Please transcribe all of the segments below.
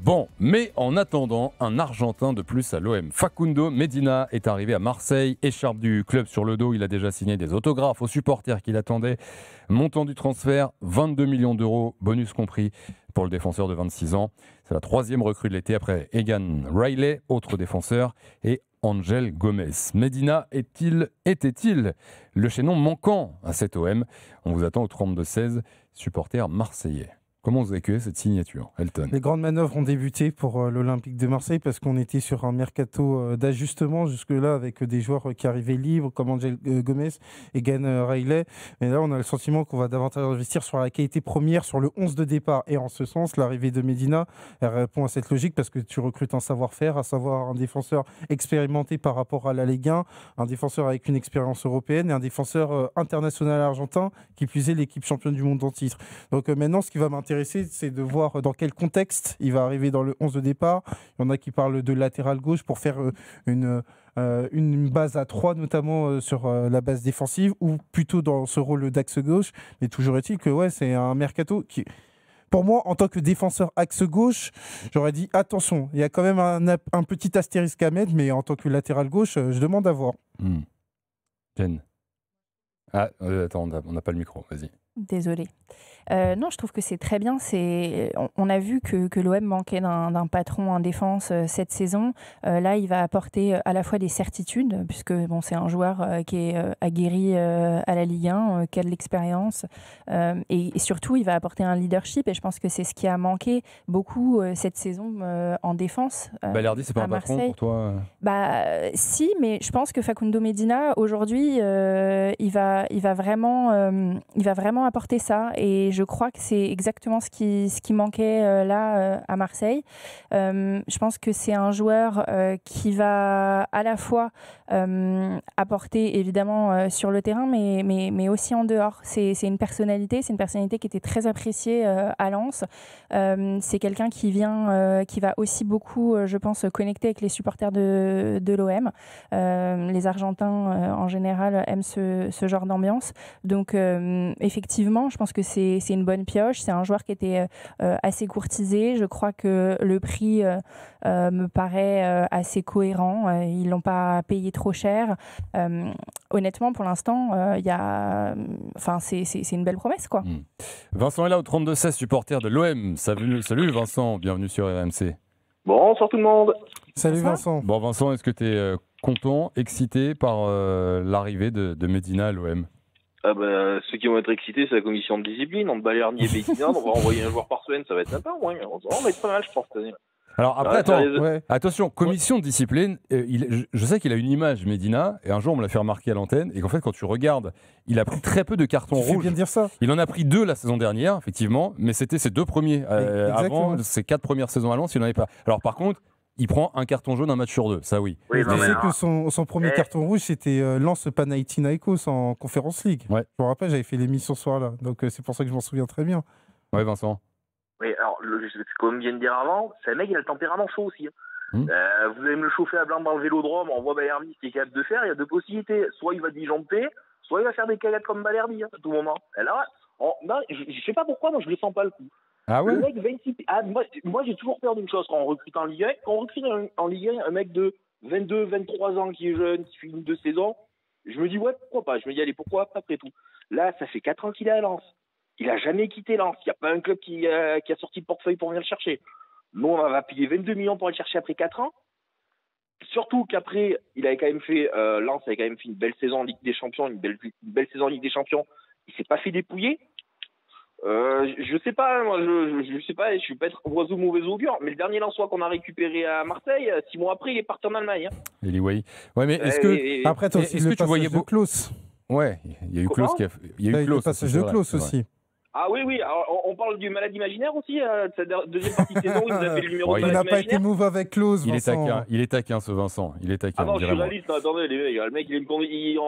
Bon, mais en attendant, un Argentin de plus à l'OM. Facundo Medina est arrivé à Marseille, écharpe du club sur le dos. Il a déjà signé des autographes aux supporters qui l'attendaient. Montant du transfert, 22 millions d'euros, bonus compris, pour le défenseur de 26 ans. C'est la troisième recrue de l'été après Egan Riley, autre défenseur, et Angel Gomez. Medina était-il le chaînon manquant à cet OM? On vous attend au 32-16, supporters marseillais. Comment vous accueillez cette signature, Elton? Les grandes manœuvres ont débuté pour l'Olympique de Marseille parce qu'on était sur un mercato d'ajustement jusque-là avec des joueurs qui arrivaient libres comme Angel Gomez et Egan Riley. Mais là, on a le sentiment qu'on va davantage investir sur la qualité première, sur le 11 de départ. Et en ce sens, l'arrivée de Medina, elle répond à cette logique parce que tu recrutes un savoir-faire, à savoir un défenseur expérimenté par rapport à la Ligue 1, un défenseur avec une expérience européenne et un défenseur international argentin qui plus est l'équipe championne du monde en titre. Donc maintenant, ce qui va m'intéresser, c'est de voir dans quel contexte il va arriver dans le 11 de départ. Il y en a qui parlent de latéral gauche pour faire une base à 3, notamment sur la base défensive, ou plutôt dans ce rôle d'axe gauche. Mais toujours est-il que c'est un mercato qui... Pour moi, en tant que défenseur axe gauche, j'aurais dit attention, il y a quand même un petit astérisque à mettre, mais en tant que latéral gauche, je demande à voir. Jen. Attends, on n'a pas le micro, vas-y. Désolée. Non, je trouve que c'est très bien. On a vu que l'OM manquait d'un patron en défense cette saison. Là, il va apporter à la fois des certitudes, puisque c'est un joueur qui est aguerri à la Ligue 1, qui a de l'expérience. Et surtout, il va apporter un leadership. Et je pense que c'est ce qui a manqué beaucoup cette saison en défense. Balerdi, c'est pas un patron pour toi? Si, mais je pense que Facundo Medina, aujourd'hui, il va vraiment apporter ça, et je crois que c'est exactement ce qui manquait là à Marseille. Je pense que c'est un joueur qui va à la fois apporter évidemment sur le terrain, mais aussi en dehors. C'est une personnalité qui était très appréciée à Lens. C'est quelqu'un qui va aussi beaucoup, je pense, connecter avec les supporters de l'OM. Les Argentins en général aiment ce genre d'ambiance. Donc effectivement, je pense que c'est une bonne pioche. C'est un joueur qui était assez courtisé. Je crois que le prix me paraît assez cohérent. Ils l'ont pas payé trop cher. Honnêtement, pour l'instant, c'est une belle promesse, quoi. Vincent est là au 32-16, supporter de l'OM. Salut Vincent, bienvenue sur RMC. Bonsoir tout le monde. Salut Vincent. Bon Vincent, est-ce que tu es content, excité par l'arrivée de Medina à l'OM? Ceux qui vont être excités, c'est la commission de discipline. Entre Balerdi et Medina, on va envoyer un joueur par semaine, ça va être sympa. Ouais. On va être pas mal, je pense. Alors après, attention, commission de discipline, je sais qu'il a une image, Medina, et un jour on me l'a fait remarquer à l'antenne, et qu'en fait quand tu regardes, il a pris très peu de cartons rouges. Bien dire ça. Il en a pris 2 la saison dernière, effectivement, mais c'était ses 2 premiers. Avant, ses 4 premières saisons à Lens, il n'en avait pas. Alors par contre, il prend un carton jaune un match sur 2, ça oui. Tu sais que son premier carton rouge, c'était Lens Panathinaikos en Conference League. Ouais. Je me rappelle, j'avais fait l'émission ce soir-là, donc c'est pour ça que je m'en souviens très bien. Ouais, Vincent. Oui, alors, comme vient de dire avant, c'est un mec, il a le tempérament chaud aussi. Vous allez me le chauffer à blanc dans le vélodrome, on voit Balerdi, ce qu'il est capable de faire, il y a 2 possibilités. Soit il va disjoncter, soit il va faire des cagates comme Balerdi, à tout moment. Et là, je sais pas pourquoi, moi je le sens pas le coup. Ah ouais? Le mec 26... moi j'ai toujours peur d'une chose quand on recrute en Ligue 1. Quand on recrute en Ligue 1 un mec de 22, 23 ans qui est jeune, qui fait une 2 saisons, je me dis ouais, pourquoi pas. Je me dis allez, pourquoi pas après tout. Là, ça fait 4 ans qu'il est à Lens. Il a jamais quitté Lens. Il n'y a pas un club qui a sorti le portefeuille pour venir le chercher. Nous, on va payer 22 millions pour aller le chercher après 4 ans. Surtout qu'après, il avait quand même fait, Lens avait quand même fait une belle saison en Ligue des Champions, une belle saison en Ligue des Champions. Il s'est pas fait dépouiller. Je sais pas, moi, je sais pas, je suis pas être oiseau mauvais augure, mais le dernier Lensois qu'on a récupéré à Marseille, 6 mois après, il est parti en Allemagne. Ouais, mais est-ce que après, est-ce que tu voyais beaucoup Klaus? Ouais, il y a eu Klaus qui a il y a eu le passage de Klaus aussi. Ah oui, alors, on parle du malade imaginaire aussi, cette deuxième partie de saison où il nous a fait le numéro de malade imaginaire. Il n'a pas été move avec Klaus, Vincent. Il est taquin ce Vincent, il est taquin. Ah non, je suis réaliste, attendez les mecs, le mec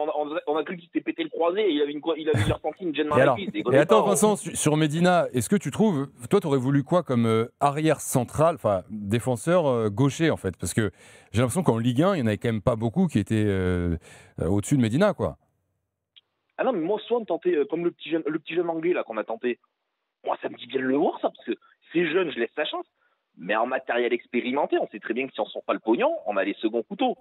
on a cru qu'il s'était pété le croisé et il avait ressenti une gêne dans la cuisse. Et attends Vincent, sur Medina, est-ce que tu trouves, toi tu aurais voulu quoi comme arrière central, enfin défenseur gaucher en fait, parce que j'ai l'impression qu'en Ligue 1, il n'y en avait quand même pas beaucoup qui étaient au-dessus de Medina quoi. Ah non, mais moi, soit on tentait, comme le petit jeune anglais là qu'on a tenté, moi ça me dit bien de le voir ça, parce que c'est jeune, je laisse sa chance. Mais en matériel expérimenté, on sait très bien que si on ne sort pas le pognon, on a les seconds couteaux.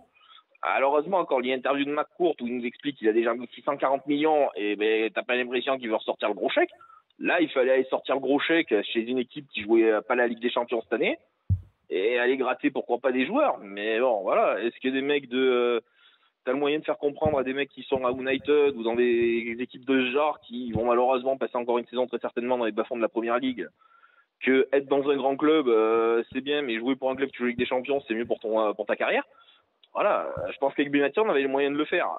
Malheureusement, quand il y a l'interview de McCourt où il nous explique qu'il a déjà mis 640 millions et ben, t'as pas l'impression qu'il veut ressortir le gros chèque. Là, il fallait aller sortir le gros chèque chez une équipe qui jouait pas la Ligue des Champions cette année et aller gratter pourquoi pas des joueurs. Mais bon, voilà. Est-ce que des mecs t'as le moyen de faire comprendre à des mecs qui sont à United ou dans des équipes de ce genre qui vont malheureusement passer encore une saison très certainement dans les bas-fonds de la Première Ligue, que être dans un grand club, c'est bien, mais jouer pour un club qui joue Ligue des Champions, c'est mieux pour ta carrière. Voilà, je pense qu'avec Benatia, on avait les moyens de le faire.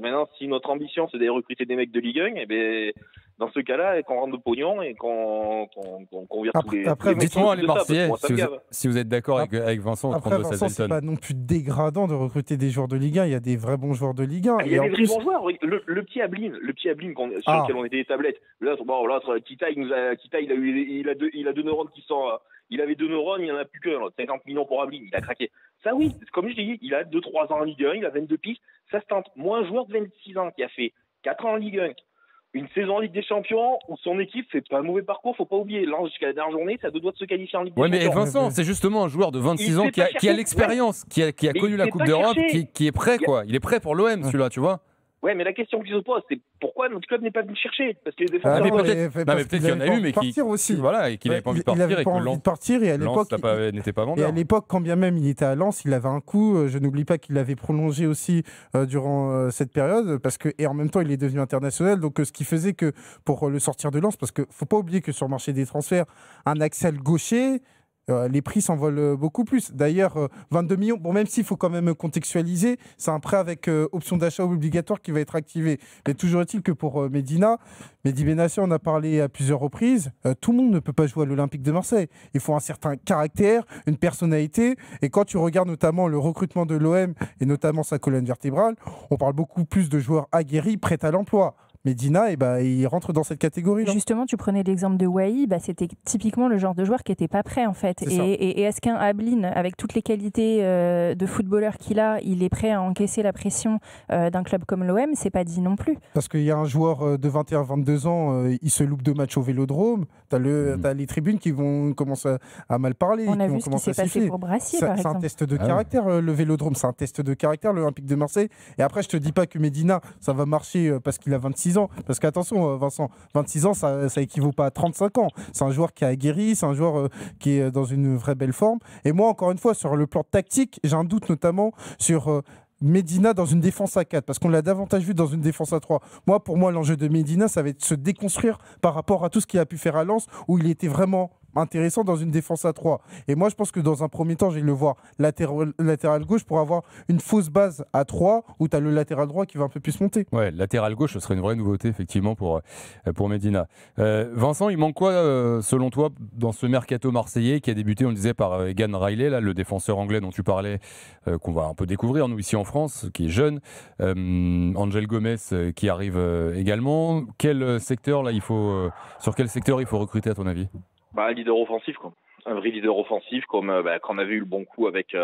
Maintenant, si notre ambition, c'est d'aller recruter des mecs de Ligue 1, et ben, dans ce cas-là, qu'on rentre de pognon et qu'on vire tous les... Après, dites-moi, les Marseillais, si vous êtes d'accord avec Vincent, après, Vincent, c'est pas non plus dégradant de recruter des joueurs de Ligue 1. Il y a des vrais bons joueurs de Ligue 1. Il y a des vrais bons joueurs. Le petit Ablin sur lequel on était des tablettes. Là, Kita, il a deux neurones qui sont... Il avait 2 neurones, il n'y en a plus qu'un. 50 millions pour Ablin, il a craqué. Ça oui, comme je dis, il a 2-3 ans en Ligue 1, il a 22 pistes, ça se tente. Moi, un joueur de 26 ans qui a fait 4 ans en Ligue 1, une saison en Ligue des Champions, où son équipe fait pas un mauvais parcours, faut pas oublier. Lens, jusqu'à la dernière journée, ça a 2 doigts de se qualifier en Ligue des Champions. Oui, mais Vincent, c'est justement un joueur de 26 ans qui a l'expérience, qui a connu la Coupe d'Europe, qui est prêt, quoi. Il est prêt pour l'OM, celui-là, tu vois. Ouais, mais la question qui se pose, c'est pourquoi notre club n'est pas venu le chercher? Parce que les défenseurs... peut-être qu'il y en a eu, mais qu'il n'avait pas envie de partir. Il n'avait pas envie de partir, et à l'époque, n'était pas vendeur. Et à l'époque, quand bien même il était à Lens, il avait un coup. Je n'oublie pas qu'il l'avait prolongé aussi durant cette période, et en même temps, il est devenu international. Donc, ce qui faisait que pour le sortir de Lens, parce qu'il ne faut pas oublier que sur le marché des transferts, un axial gaucher, les prix s'envolent beaucoup plus. D'ailleurs, 22 millions, bon, même s'il faut quand même contextualiser, c'est un prêt avec option d'achat obligatoire qui va être activé. Mais toujours est-il que pour Mehdi Benatia, on a parlé à plusieurs reprises, tout le monde ne peut pas jouer à l'Olympique de Marseille. Il faut un certain caractère, une personnalité. Et quand tu regardes notamment le recrutement de l'OM et notamment sa colonne vertébrale, on parle beaucoup plus de joueurs aguerris, prêts à l'emploi. Medina, il rentre dans cette catégorie. Justement, tu prenais l'exemple de Wai, c'était typiquement le genre de joueur qui n'était pas prêt en fait. Et est-ce qu'un Ablin, avec toutes les qualités de footballeur qu'il a, il est prêt à encaisser la pression d'un club comme l'OM? C'est pas dit non plus. Parce qu'il y a un joueur de 21-22 ans, il se loupe 2 matchs au Vélodrome. T'as les tribunes qui vont commencer à mal parler. On a vu ce qui s'est passé pour Brassier, par exemple. C'est un test de caractère, le Vélodrome. C'est un test de caractère, l'Olympique de Marseille. Et après, je te dis pas que Medina, ça va marcher parce qu'il a 26 ans. Parce qu'attention, Vincent, 26 ans, ça équivaut pas à 35 ans. C'est un joueur qui a aguerri, c'est un joueur qui est dans une vraie belle forme. Et moi, encore une fois, sur le plan tactique, j'ai un doute notamment sur Medina dans une défense à 4, parce qu'on l'a davantage vu dans une défense à 3. Pour moi, l'enjeu de Medina, ça va être de se déconstruire par rapport à tout ce qu'il a pu faire à Lens, où il était vraiment intéressant dans une défense à 3. Et moi, je pense que dans un premier temps, je vais le voir latéral gauche pour avoir une fausse base à 3 où tu as le latéral droit qui va un peu plus monter. Ouais, latéral gauche, ce serait une vraie nouveauté, effectivement, pour Medina. Vincent, il manque quoi, selon toi, dans ce mercato marseillais qui a débuté, on le disait, par Egan Riley, là, le défenseur anglais dont tu parlais, qu'on va un peu découvrir, nous, ici en France, qui est jeune. Angel Gomez, qui arrive également. Quel secteur, là, sur quel secteur il faut recruter, à ton avis? Un leader offensif, quoi. Un vrai leader offensif, comme quand on avait eu le bon coup avec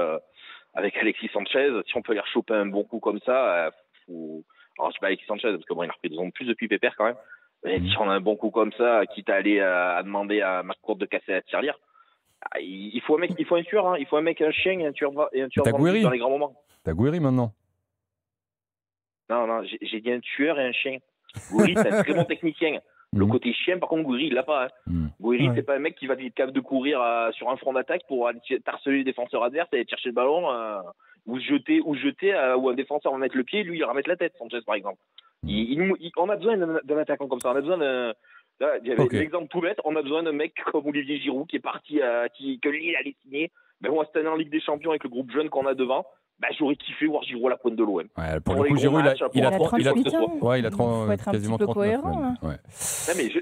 Alexis Sanchez. Si on peut aller choper un bon coup comme ça, alors je sais pas Alexis Sanchez, parce que bon, il a refait 2 ans de plus depuis Pépère quand même. Mais si on a un bon coup comme ça, quitte à aller à demander à McCourt de casser la tirelire, il faut un tueur, hein. Il faut un mec, un chien et un tueur dans les grands moments. T'as Gouiri maintenant? Non, j'ai dit un tueur et un chien. Gouiri, c'est un très bon technicien. Le côté chien, par contre, Gouiri, il l'a pas. Hein. Gouiri, c'est pas un mec qui va être capable de courir sur un front d'attaque pour aller harceler les défenseurs adverses et aller chercher le ballon ou jeter où un défenseur va mettre le pied, lui, il va remettre la tête, Sanchez, par exemple. On a besoin d'un attaquant comme ça. On a besoin d'un... L'exemple tout bête, on a besoin d'un mec comme Olivier Giroud qui est parti, que lui, il allait signer. Mais moi, cette année en Ligue des Champions avec le groupe jeune qu'on a devant, j'aurais kiffé voir Giroud à la pointe de l'OM. Ouais, pour le coup, Giroud, il a 38 ans. Ouais, il a quasiment 39. Cohérent, ouais.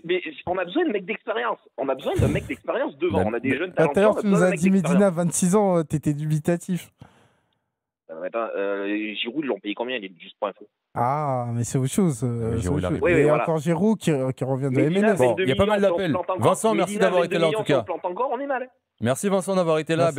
Mais on a besoin d'un mec d'expérience. On a besoin d'un mec d'expérience devant. On a des jeunes talents. D'ailleurs, tu nous as dit Medina, 26 ans, t'étais dubitatif. Giroud, ils l'ont payé combien? Il est juste pour info. Ah, mais c'est autre chose. Giroud, il y a encore Giroud qui revient de la MLS. Bon, il y a pas mal d'appels. Vincent, merci d'avoir été là en tout cas. On est mal. Merci Vincent d'avoir été là.